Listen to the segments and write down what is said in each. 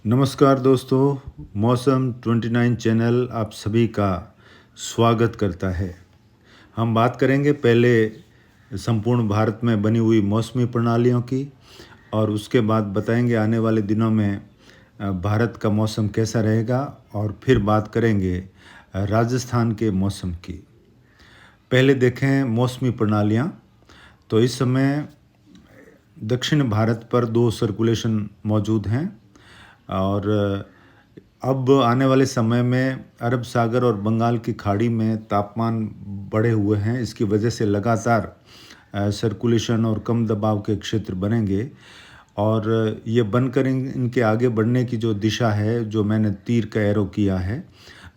नमस्कार दोस्तों, मौसम 29 चैनल आप सभी का स्वागत करता है। हम बात करेंगे पहले संपूर्ण भारत में बनी हुई मौसमी प्रणालियों की और उसके बाद बताएंगे आने वाले दिनों में भारत का मौसम कैसा रहेगा और फिर बात करेंगे राजस्थान के मौसम की। पहले देखें मौसमी प्रणालियाँ। तो इस समय दक्षिण भारत पर दो सर्कुलेशन मौजूद हैं और अब आने वाले समय में अरब सागर और बंगाल की खाड़ी में तापमान बढ़े हुए हैं। इसकी वजह से लगातार सर्कुलेशन और कम दबाव के क्षेत्र बनेंगे और ये बनकर इनके आगे बढ़ने की जो दिशा है, जो मैंने तीर का एरो किया है,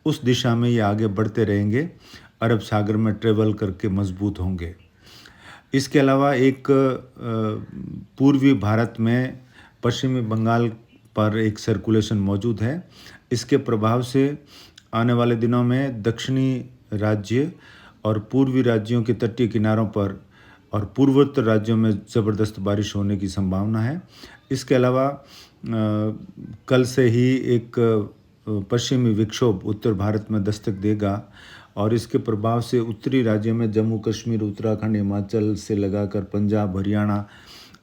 उस दिशा में ये आगे बढ़ते रहेंगे, अरब सागर में ट्रेवल करके मजबूत होंगे। इसके अलावा एक पूर्वी भारत में पश्चिमी बंगाल पर एक सर्कुलेशन मौजूद है। इसके प्रभाव से आने वाले दिनों में दक्षिणी राज्य और पूर्वी राज्यों के तटीय किनारों पर और पूर्वोत्तर राज्यों में ज़बरदस्त बारिश होने की संभावना है। इसके अलावा कल से ही एक पश्चिमी विक्षोभ उत्तर भारत में दस्तक देगा और इसके प्रभाव से उत्तरी राज्यों में जम्मू कश्मीर, उत्तराखंड, हिमाचल से लगाकर पंजाब, हरियाणा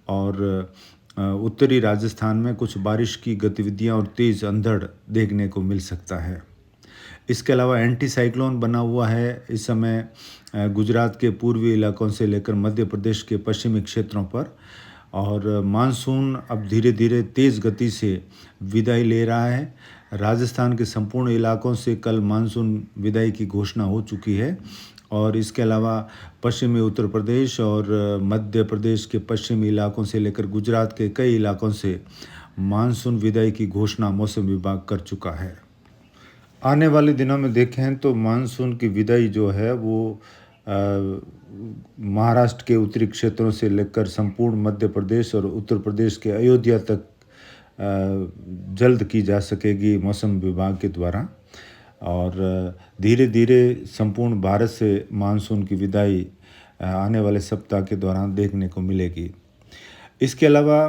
और उत्तरी राजस्थान में कुछ बारिश की गतिविधियां और तेज़ अंधड़ देखने को मिल सकता है। इसके अलावा एंटी साइक्लोन बना हुआ है इस समय गुजरात के पूर्वी इलाकों से लेकर मध्य प्रदेश के पश्चिमी क्षेत्रों पर, और मानसून अब धीरे धीरे तेज़ गति से विदाई ले रहा है। राजस्थान के संपूर्ण इलाकों से कल मानसून विदाई की घोषणा हो चुकी है और इसके अलावा पश्चिमी उत्तर प्रदेश और मध्य प्रदेश के पश्चिमी इलाकों से लेकर गुजरात के कई इलाकों से मानसून विदाई की घोषणा मौसम विभाग कर चुका है। आने वाले दिनों में देखें तो मानसून की विदाई जो है वो महाराष्ट्र के उत्तरी क्षेत्रों से लेकर संपूर्ण मध्य प्रदेश और उत्तर प्रदेश के अयोध्या तक जल्द की जा सकेगी मौसम विभाग के द्वारा, और धीरे धीरे संपूर्ण भारत से मानसून की विदाई आने वाले सप्ताह के दौरान देखने को मिलेगी। इसके अलावा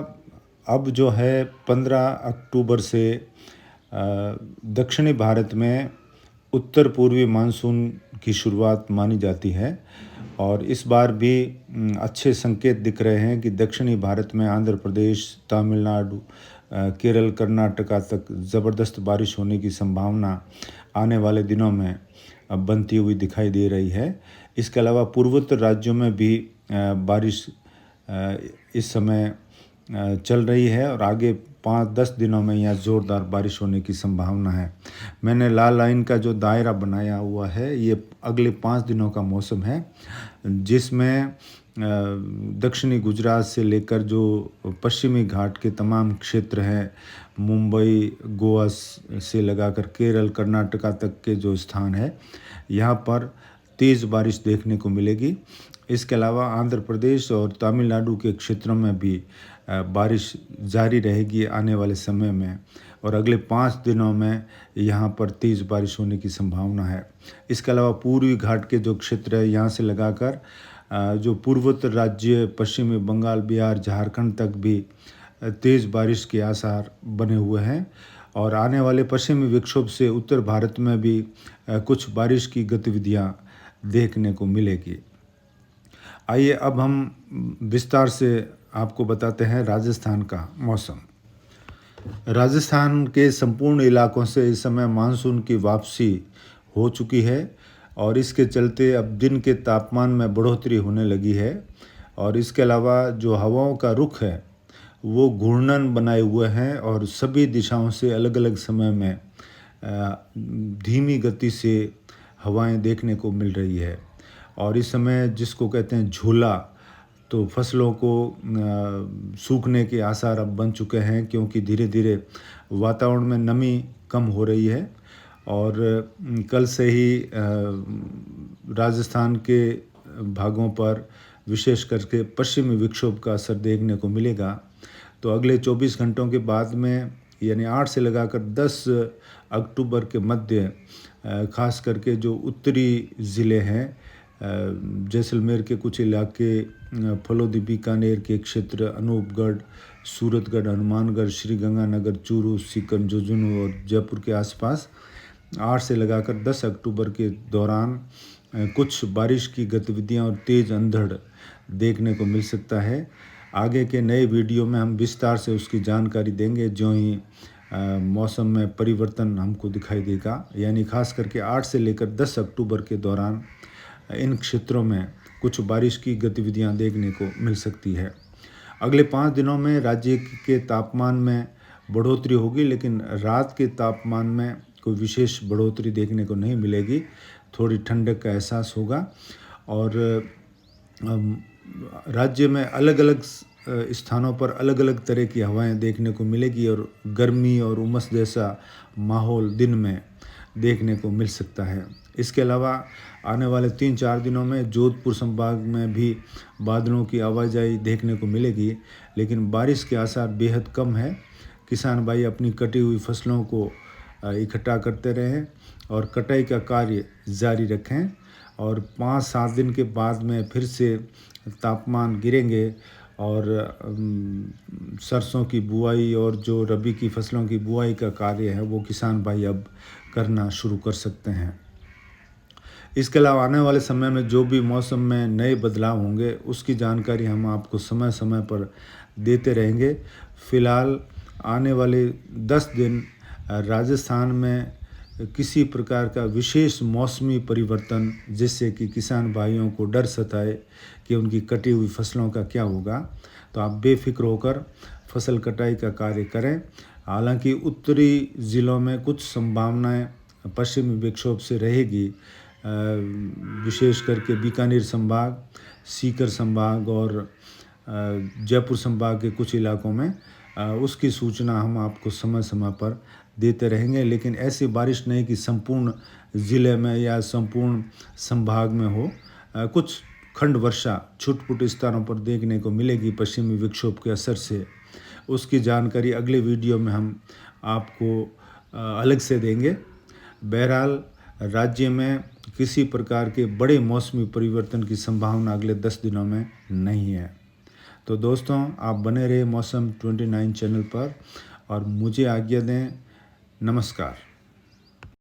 अब जो है 15 अक्टूबर से दक्षिणी भारत में उत्तर पूर्वी मानसून की शुरुआत मानी जाती है और इस बार भी अच्छे संकेत दिख रहे हैं कि दक्षिणी भारत में आंध्र प्रदेश, तमिलनाडु, केरल, कर्नाटका तक ज़बरदस्त बारिश होने की संभावना आने वाले दिनों में बनती हुई दिखाई दे रही है। इसके अलावा पूर्वोत्तर राज्यों में भी बारिश इस समय चल रही है और आगे 5-10 दिनों में यहाँ ज़ोरदार बारिश होने की संभावना है। मैंने लाल लाइन का जो दायरा बनाया हुआ है ये अगले 5 दिनों का मौसम है, जिसमें दक्षिणी गुजरात से लेकर जो पश्चिमी घाट के तमाम क्षेत्र हैं, मुंबई, गोवा से लगाकर केरल, कर्नाटका तक के जो स्थान है, यहाँ पर तेज़ बारिश देखने को मिलेगी। इसके अलावा आंध्र प्रदेश और तमिलनाडु के क्षेत्रों में भी बारिश जारी रहेगी आने वाले समय में और अगले 5 दिनों में यहाँ पर तेज़ बारिश होने की संभावना है। इसके अलावा पूर्वी घाट के जो क्षेत्र है यहाँ से लगाकर जो पूर्वोत्तर राज्य पश्चिमी बंगाल, बिहार, झारखंड तक भी तेज़ बारिश के आसार बने हुए हैं और आने वाले पश्चिमी विक्षोभ से उत्तर भारत में भी कुछ बारिश की गतिविधियाँ देखने को मिलेगी। आइए अब हम विस्तार से आपको बताते हैं राजस्थान का मौसम। राजस्थान के संपूर्ण इलाकों से इस समय मानसून की वापसी हो चुकी है और इसके चलते अब दिन के तापमान में बढ़ोतरी होने लगी है और इसके अलावा जो हवाओं का रुख है वो घूर्णन बनाए हुए हैं और सभी दिशाओं से अलग अलग समय में धीमी गति से हवाएं देखने को मिल रही है और इस समय जिसको कहते हैं झोला, तो फसलों को सूखने के आसार अब बन चुके हैं क्योंकि धीरे धीरे वातावरण में नमी कम हो रही है और कल से ही राजस्थान के भागों पर विशेष करके पश्चिमी विक्षोभ का असर देखने को मिलेगा। तो अगले 24 घंटों के बाद में यानी 8 से लगाकर 10 अक्टूबर के मध्य खास करके जो उत्तरी ज़िले हैं, जैसलमेर के कुछ इलाके, फलोदी, बीकानेर के क्षेत्र, अनूपगढ़, सूरतगढ़, हनुमानगढ़, श्रीगंगानगर, चूरू, सीकर, झुंझुनू और जयपुर के आसपास 8 से लगाकर 10 अक्टूबर के दौरान कुछ बारिश की गतिविधियां और तेज़ अंधड़ देखने को मिल सकता है। आगे के नए वीडियो में हम विस्तार से उसकी जानकारी देंगे जो ही मौसम में परिवर्तन हमको दिखाई देगा, यानी खास करके 8 से लेकर 10 अक्टूबर के दौरान इन क्षेत्रों में कुछ बारिश की गतिविधियां देखने को मिल सकती है। अगले 5 दिनों में राज्य के तापमान में बढ़ोतरी होगी, लेकिन रात के तापमान में कोई विशेष बढ़ोतरी देखने को नहीं मिलेगी। थोड़ी ठंडक का एहसास होगा और राज्य में अलग अलग स्थानों पर अलग अलग तरह की हवाएं देखने को मिलेगी और गर्मी और उमस जैसा माहौल दिन में देखने को मिल सकता है। इसके अलावा आने वाले 3-4 दिनों में जोधपुर संभाग में भी बादलों की आवाजाही देखने को मिलेगी, लेकिन बारिश के आसार बेहद कम है। किसान भाई अपनी कटी हुई फसलों को इकट्ठा करते रहें और कटाई का कार्य जारी रखें और 5-7 दिन के बाद में फिर से तापमान गिरेंगे और सरसों की बुआई और जो रबी की फसलों की बुआई का कार्य है वो किसान भाई अब करना शुरू कर सकते हैं। इसके अलावा आने वाले समय में जो भी मौसम में नए बदलाव होंगे उसकी जानकारी हम आपको समय समय पर देते रहेंगे। फ़िलहाल आने वाले 10 दिन राजस्थान में किसी प्रकार का विशेष मौसमी परिवर्तन जिससे कि किसान भाइयों को डर सताए कि उनकी कटी हुई फसलों का क्या होगा, तो आप बेफिक्र होकर फसल कटाई का कार्य करें। हालांकि उत्तरी ज़िलों में कुछ संभावनाएं पश्चिमी विक्षोभ से रहेगी, विशेष करके बीकानेर संभाग, सीकर संभाग और जयपुर संभाग के कुछ इलाकों में उसकी सूचना हम आपको समय समय पर देते रहेंगे। लेकिन ऐसी बारिश नहीं कि संपूर्ण ज़िले में या संपूर्ण संभाग में हो। कुछ खंड वर्षा छुटपुट स्थानों पर देखने को मिलेगी पश्चिमी विक्षोभ के असर से। उसकी जानकारी अगले वीडियो में हम आपको अलग से देंगे। बहरहाल राज्य में किसी प्रकार के बड़े मौसमी परिवर्तन की संभावना अगले 10 दिनों में नहीं है। तो दोस्तों, आप बने रहे मौसम 29 चैनल पर और मुझे आज्ञा दें। नमस्कार।